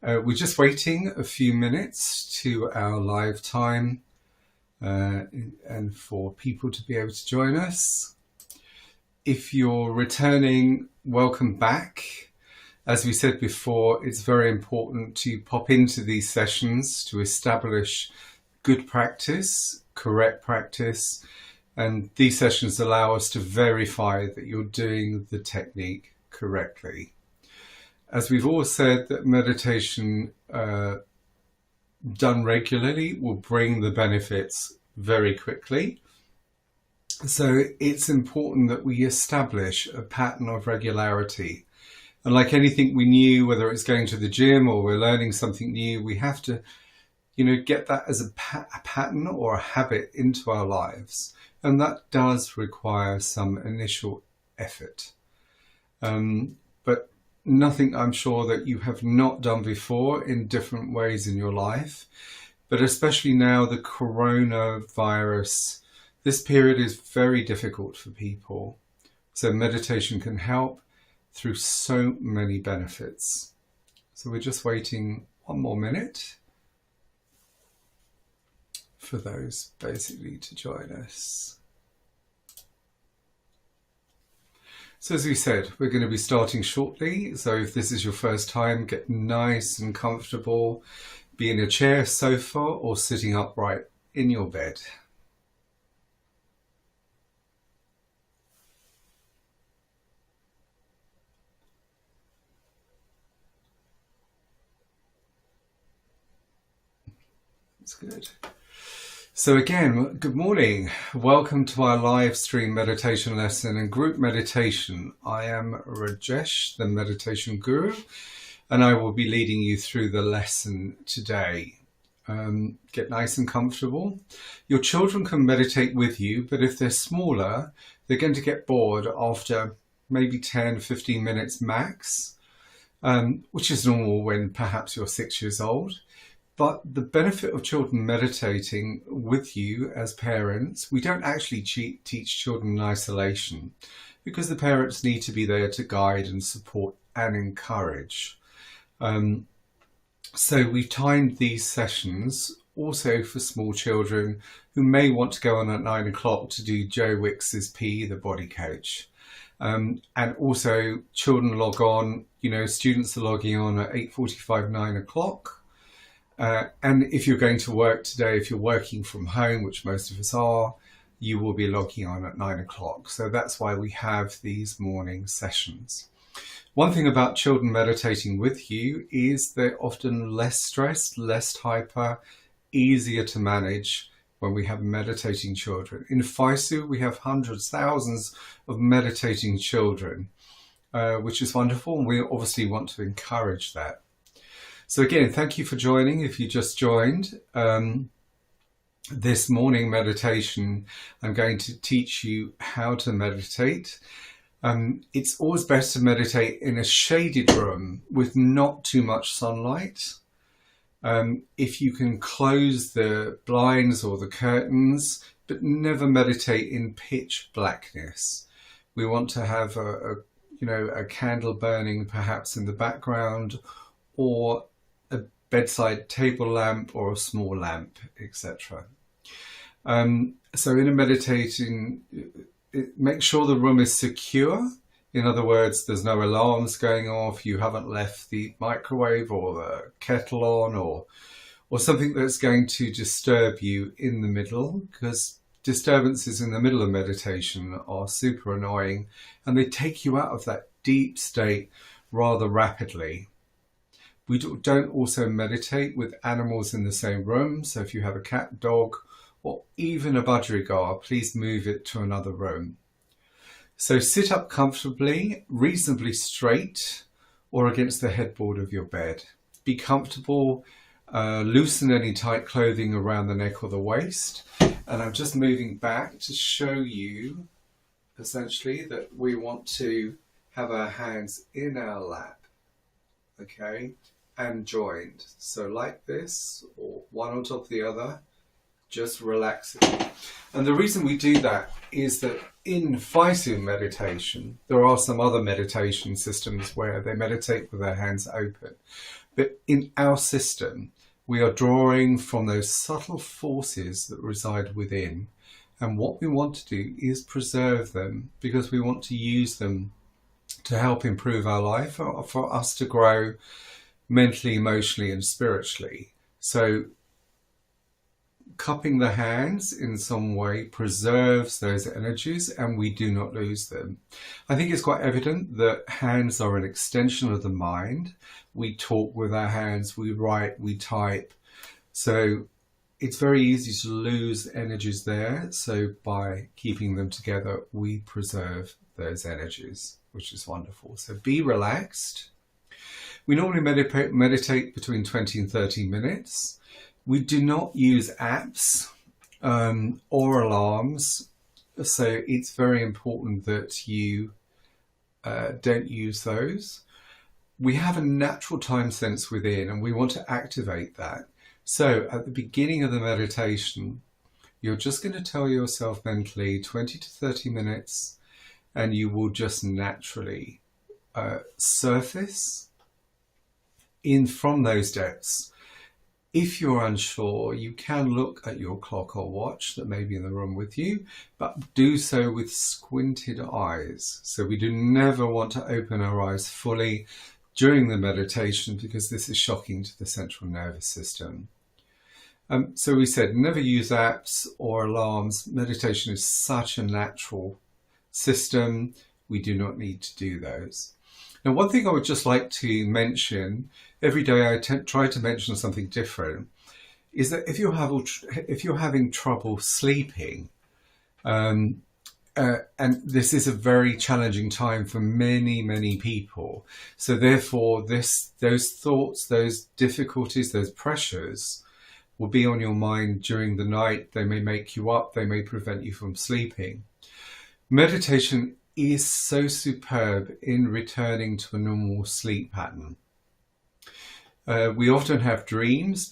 We're just waiting a few minutes to our live time and for people to be able to join us. If you're returning, welcome back. As we said before, it's very important to pop into these sessions to establish good practice, correct practice, and these sessions allow us to verify that you're doing the technique correctly. As we've all said, that meditation done regularly will bring the benefits very quickly. So it's important that we establish a pattern of regularity. And like anything we knew, whether it's going to the gym or we're learning something new, we have to, get that as a pattern or a habit into our lives. And that does require some initial effort. But nothing I'm sure that you have not done before in different ways in your life, but especially now the coronavirus, this period is very difficult for people. So meditation can help through so many benefits. So we're just waiting one more minute for those basically to join us. So as we said, we're going to be starting shortly. So if this is your first time, get nice and comfortable. Be in a chair, sofa, or sitting upright in your bed. That's good. So again, good morning. Welcome to our live stream meditation lesson and group meditation. I am Rajesh, the meditation guru, and I will be leading you through the lesson today. Get nice and comfortable. Your children can meditate with you, but if they're smaller, they're going to get bored after maybe 10, 15 minutes max, which is normal when perhaps you're 6 years old. But the benefit of children meditating with you as parents, we don't actually teach children in isolation because the parents need to be there to guide and support and encourage. So we've timed these sessions also for small children who may want to go on at 9 o'clock to do Joe Wicks's P, the body coach. And also children log on, students are logging on at 8:45, 9 o'clock. And if you're going to work today, if you're working from home, which most of us are, you will be logging on at 9 o'clock. So that's why we have these morning sessions. One thing about children meditating with you is they're often less stressed, less hyper, easier to manage when we have meditating children. In FISU, we have hundreds, thousands of meditating children, which is wonderful. And we obviously want to encourage that. So again, thank you for joining. If you just joined this morning meditation, I'm going to teach you how to meditate. It's always best to meditate in a shaded room with not too much sunlight. If you can close the blinds or the curtains, but never meditate in pitch blackness. We want to have a candle burning perhaps in the background, or a bedside table lamp or a small lamp, etc. So in a meditating, make sure the room is secure. In other words, there's no alarms going off, you haven't left the microwave or the kettle on, or something that's going to disturb you in the middle, because disturbances in the middle of meditation are super annoying and they take you out of that deep state rather rapidly. We don't also meditate with animals in the same room. So if you have a cat, dog, or even a budgerigar, please move it to another room. So sit up comfortably, reasonably straight, or against the headboard of your bed. Be comfortable, loosen any tight clothing around the neck or the waist. And I'm just moving back to show you essentially that we want to have our hands in our lap, okay? And joined. So like this, or one on top of the other, just relax it. And the reason we do that is that in Physical meditation, there are some other meditation systems where they meditate with their hands open. But in our system, we are drawing from those subtle forces that reside within. And what we want to do is preserve them, because we want to use them to help improve our life, or for us to grow mentally, emotionally, and spiritually. So cupping the hands in some way preserves those energies, and we do not lose them. I think it's quite evident that hands are an extension of the mind. We talk with our hands, we write, we type. So it's very easy to lose energies there. So by keeping them together, we preserve those energies, which is wonderful. So be relaxed. We normally meditate between 20 and 30 minutes. We do not use apps or alarms, so it's very important that you don't use those. We have a natural time sense within, and we want to activate that. So at the beginning of the meditation, you're just going to tell yourself mentally 20 to 30 minutes, and you will just naturally surface in from those depths. If you're unsure, you can look at your clock or watch that may be in the room with you, but do so with squinted eyes. So we do never want to open our eyes fully during the meditation, because this is shocking to the central nervous system. So we said never use apps or alarms. Meditation is such a natural system. We do not need to do those. Now, one thing I would just like to mention, every day I try to mention something different, is that if you're having trouble sleeping, and this is a very challenging time for many, many people. So therefore, those thoughts, those difficulties, those pressures will be on your mind during the night. They may make you up. They may prevent you from sleeping. Meditation is so superb in returning to a normal sleep pattern. We often have dreams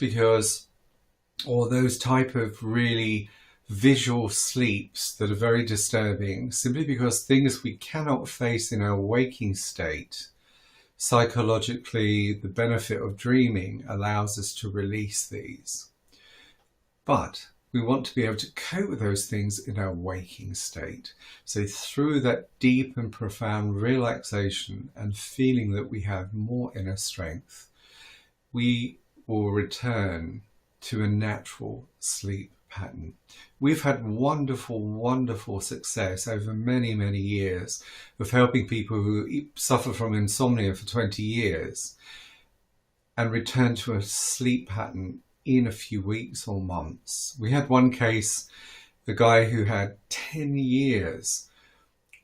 or those type of really visual sleeps that are very disturbing, simply because things we cannot face in our waking state. Psychologically, the benefit of dreaming allows us to release these. But we want to be able to cope with those things in our waking state. So through that deep and profound relaxation and feeling that we have more inner strength, we will return to a natural sleep pattern. We've had wonderful, wonderful success over many, many years of helping people who suffer from insomnia for 20 years and return to a sleep pattern in a few weeks or months. We had one case, a guy who had 10 years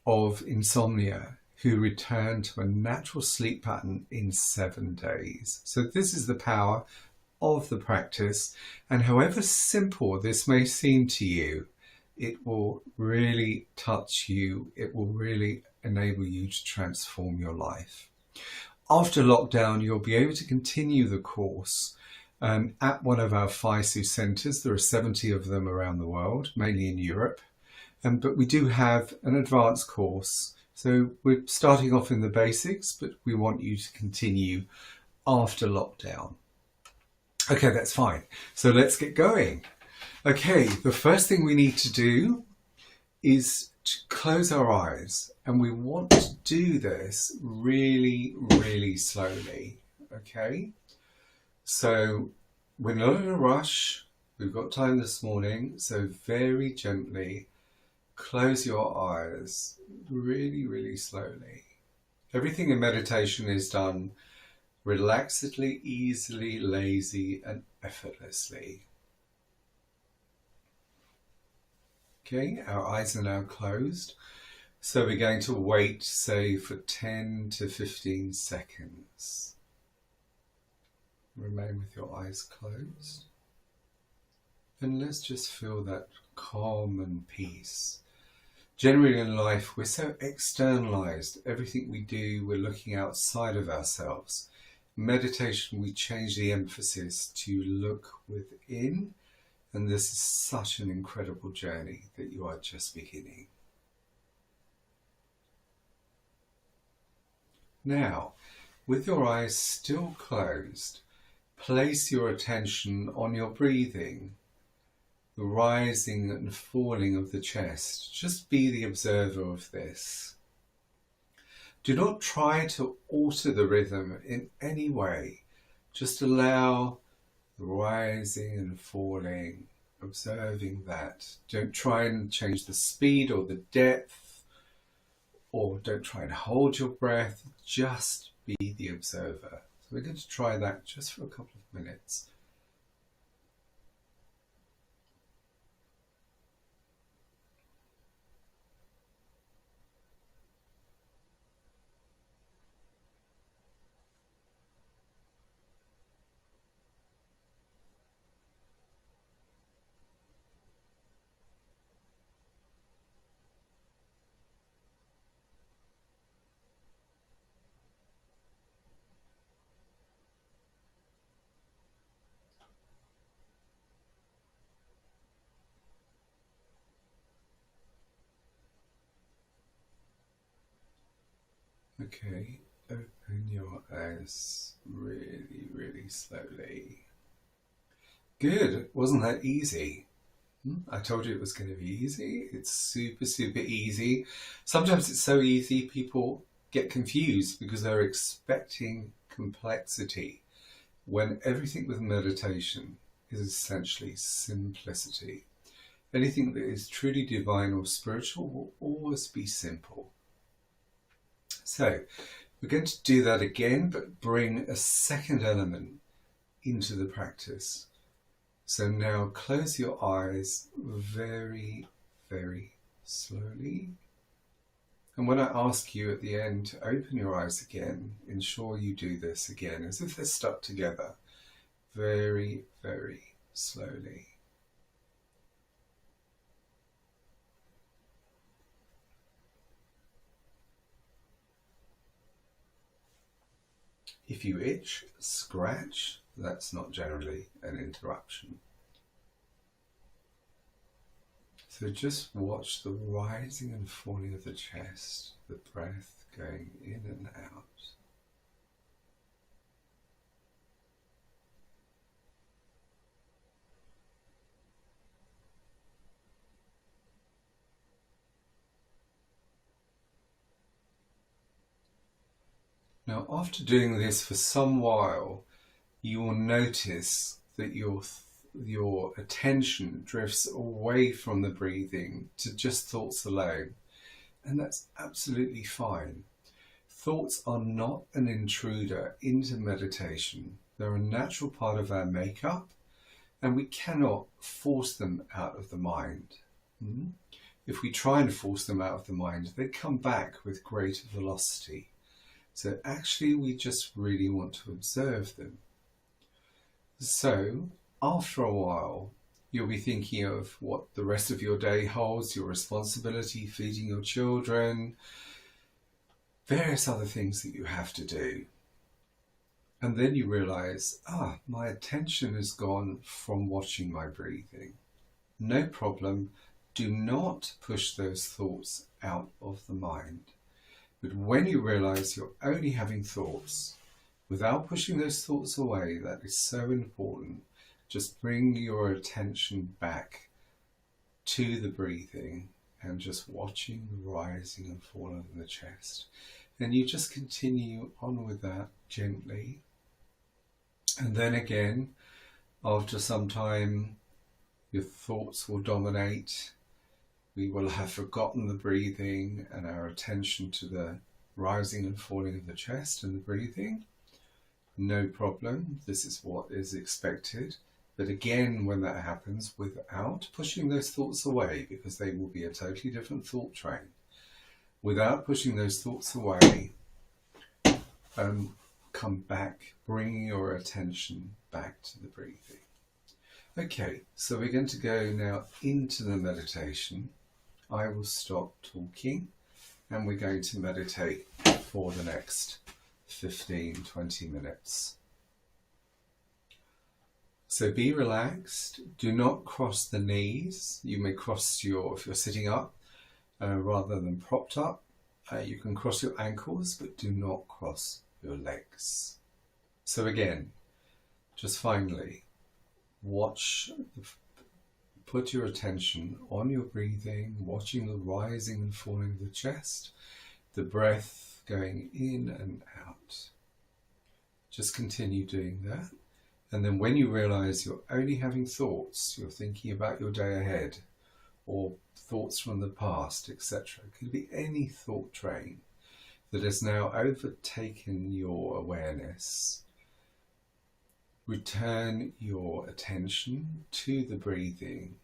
of insomnia, who returned to a natural sleep pattern in 7 days. So this is the power of the practice, and however simple this may seem to you, it will really touch you. It will really enable you to transform your life. After lockdown, you'll be able to continue the course at one of our FISU centres. There are 70 of them around the world, mainly in Europe. But we do have an advanced course. So we're starting off in the basics, but we want you to continue after lockdown. Okay, that's fine. So let's get going. Okay, the first thing we need to do is to close our eyes. And we want to do this really, really slowly. Okay? So we're not in a rush. We've got time this morning. So very gently close your eyes really, really slowly. Everything in meditation is done relaxedly, easily, lazy, and effortlessly. Okay, our eyes are now closed. So we're going to wait, say, for 10 to 15 seconds. Remain with your eyes closed. And let's just feel that calm and peace. Generally in life, we're so externalized. Everything we do, we're looking outside of ourselves. Meditation, we change the emphasis to look within. And this is such an incredible journey that you are just beginning. Now, with your eyes still closed, place your attention on your breathing, the rising and falling of the chest. Just be the observer of this. Do not try to alter the rhythm in any way. Just allow the rising and falling, observing that. Don't try and change the speed or the depth, or don't try and hold your breath. Just be the observer. So we're going to try that just for a couple of minutes. Okay, open your eyes really, really slowly. Good, wasn't that easy? I told you it was going to be easy. It's super, super easy. Sometimes it's so easy people get confused because they're expecting complexity when everything with meditation is essentially simplicity. Anything that is truly divine or spiritual will always be simple. So we're going to do that again, but bring a second element into the practice. So now close your eyes very, very slowly. And when I ask you at the end to open your eyes again, ensure you do this again as if they're stuck together. Very, very slowly. If you itch, scratch. That's not generally an interruption. So just watch the rising and falling of the chest, the breath going in and out. Now, after doing this for some while, you will notice that your attention drifts away from the breathing to just thoughts alone. And that's absolutely fine. Thoughts are not an intruder into meditation. They're a natural part of our makeup, and we cannot force them out of the mind. If we try and force them out of the mind, they come back with greater velocity. So actually, we just really want to observe them. So after a while, you'll be thinking of what the rest of your day holds, your responsibility, feeding your children, various other things that you have to do. And then you realize, my attention has gone from watching my breathing. No problem. Do not push those thoughts out of the mind. But when you realize you're only having thoughts, without pushing those thoughts away, that is so important. Just bring your attention back to the breathing and just watching the rising and falling of the chest. And you just continue on with that gently. And then again, after some time, your thoughts will dominate. We will have forgotten the breathing and our attention to the rising and falling of the chest and the breathing. No problem, this is what is expected. But again, when that happens, without pushing those thoughts away, because they will be a totally different thought train, without pushing those thoughts away, come back, bringing your attention back to the breathing. Okay, so we're going to go now into the meditation. I will stop talking and we're going to meditate for the next 15-20 minutes. So be relaxed, do not cross the knees. You may cross if you're sitting up rather than propped up. You can cross your ankles, but do not cross your legs. So again, just finally, put your attention on your breathing, watching the rising and falling of the chest, the breath going in and out. Just continue doing that. And then when you realize you're only having thoughts, you're thinking about your day ahead, or thoughts from the past, etc. It could be any thought train that has now overtaken your awareness. Return your attention to the breathing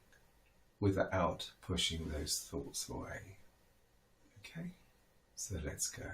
without pushing those thoughts away. Okay, so let's go.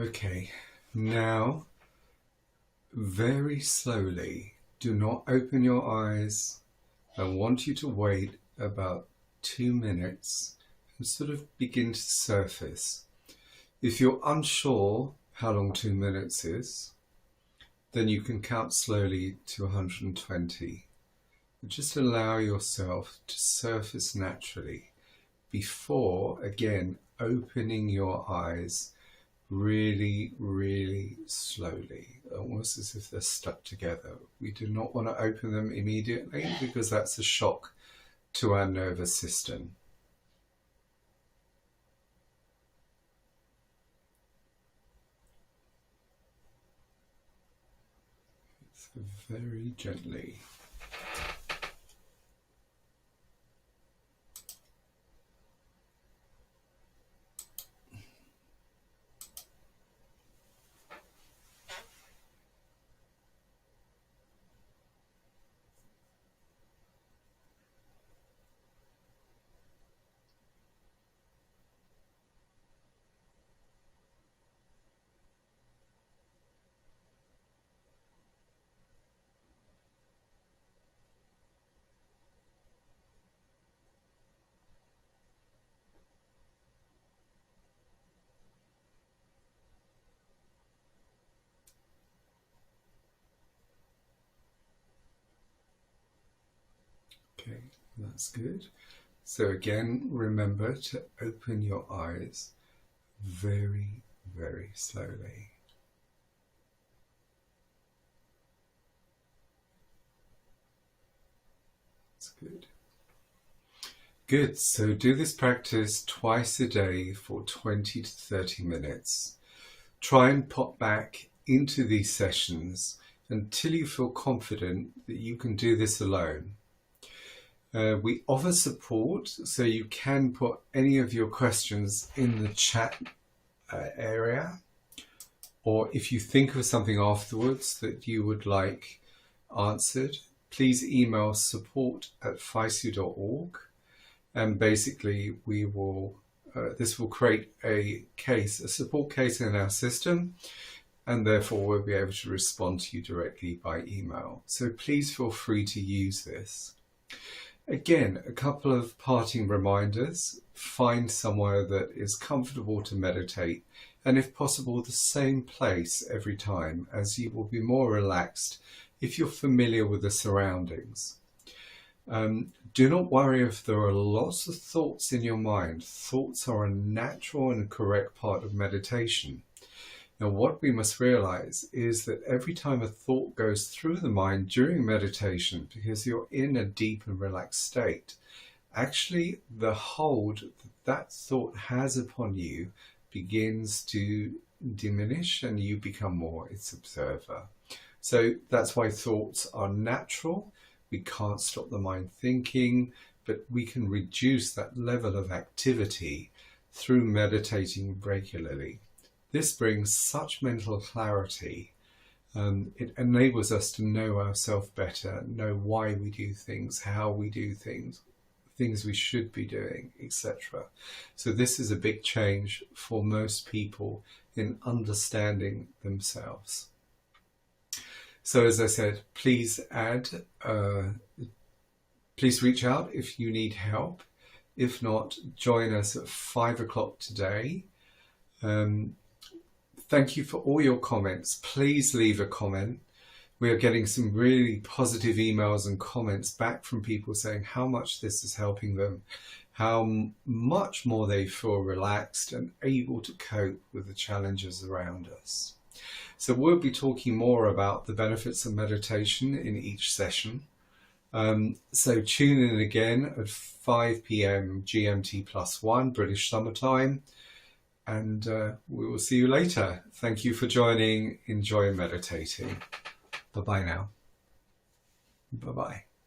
Okay, now very slowly, do not open your eyes. I want you to wait about 2 minutes and sort of begin to surface. If you're unsure how long 2 minutes is, then you can count slowly to 120. Just allow yourself to surface naturally before, again, opening your eyes really, really slowly, almost as if they're stuck together. We do not want to open them immediately because that's a shock to our nervous system. So very gently. Okay, that's good. So again, remember to open your eyes very, very slowly. That's good. Good, so do this practice twice a day for 20 to 30 minutes. Try and pop back into these sessions until you feel confident that you can do this alone. We offer support, so you can put any of your questions in the chat area, or if you think of something afterwards that you would like answered, please email support@faisu.org, and basically we will this will create a support case in our system, and therefore we'll be able to respond to you directly by email. So please feel free to use this. Again, a couple of parting reminders. Find somewhere that is comfortable to meditate, and if possible, the same place every time, as you will be more relaxed if you're familiar with the surroundings. Do not worry if there are lots of thoughts in your mind. Thoughts are a natural and correct part of meditation. Now, what we must realize is that every time a thought goes through the mind during meditation, because you're in a deep and relaxed state, actually the hold that thought has upon you begins to diminish and you become more its observer. So that's why thoughts are natural. We can't stop the mind thinking, but we can reduce that level of activity through meditating regularly. This brings such mental clarity. It enables us to know ourselves better, know why we do things, how we do things, things we should be doing, etc. So this is a big change for most people in understanding themselves. So as I said, please please reach out if you need help. If not, join us at 5 o'clock today. Thank you for all your comments. Please leave a comment. We are getting some really positive emails and comments back from people saying how much this is helping them, how much more they feel relaxed and able to cope with the challenges around us. So we'll be talking more about the benefits of meditation in each session. So tune in again at 5 p.m. GMT +1 British Summer Time. And we will see you later. Thank you for joining. Enjoy meditating. Bye-bye now. Bye-bye.